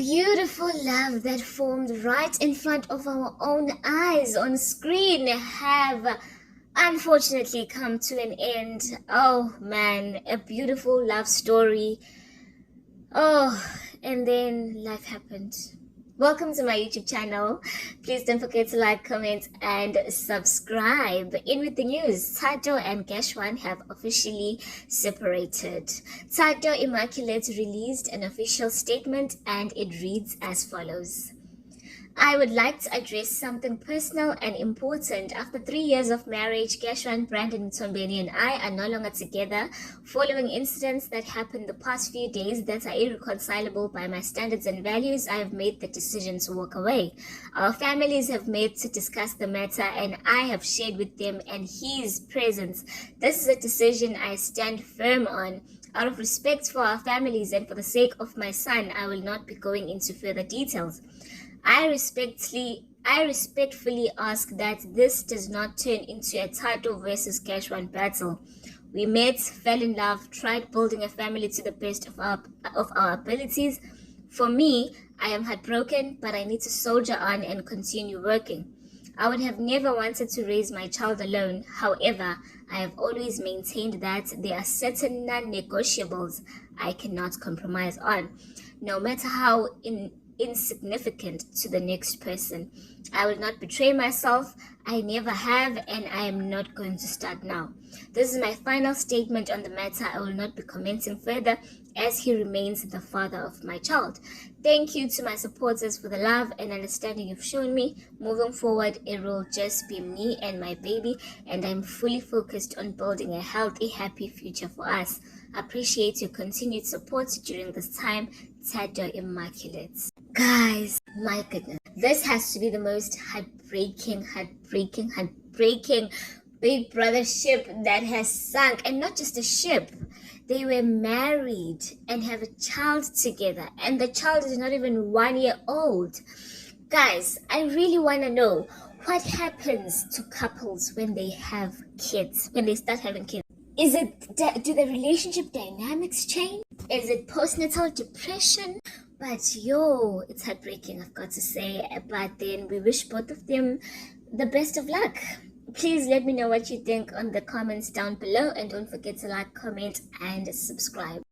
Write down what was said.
Beautiful love that formed right in front of our own eyes on screen have unfortunately come to an end. Oh man, a beautiful love story. Oh, and then life happened. Welcome to my YouTube channel. Please don't forget to like, comment, and subscribe. In with the news, Thato and Gash1 have officially separated. Thato Immaculate released an official statement and it reads as follows. I would like to address something personal and important. After 3 years of marriage, Gash1, Brandon Mtombeni and I are no longer together following incidents that happened the past few days that are irreconcilable by my standards and values. I have made the decision to walk away. Our families have met to discuss the matter and I have shared with them and his presence. This is a decision I stand firm on. Out of respect for our families and for the sake of my son, I will not be going into further details. I respectfully ask that this does not turn into a Thato versus Gash1 battle. We met, fell in love, tried building a family to the best of our abilities. For me, I am heartbroken, but I need to soldier on and continue working. I would have never wanted to raise my child alone. However, I have always maintained that there are certain non-negotiables I cannot compromise on, no matter how insignificant to the next person. I will not betray myself. I never have, and I am not going to start now. This is my final statement on the matter. I will not be commenting further as he remains the father of my child. Thank you to my supporters for the love and understanding you've shown me. Moving forward, it will just be me and my baby, and I'm fully focused on building a healthy, happy future for us. I appreciate your continued support during this time. Thato Immaculate. Guys, my goodness, this has to be the most heartbreaking Big Brother ship that has sunk. And not just a ship, they were married and have a child together, and the child is not even 1 year old. Guys, I really want to know what happens to couples when they have kids, when they start having kids. Do the relationship dynamics change? Is it postnatal depression? But it's heartbreaking, I've got to say. But then we wish both of them the best of luck. Please let me know what you think on the comments down below, and don't forget to like, comment, and subscribe.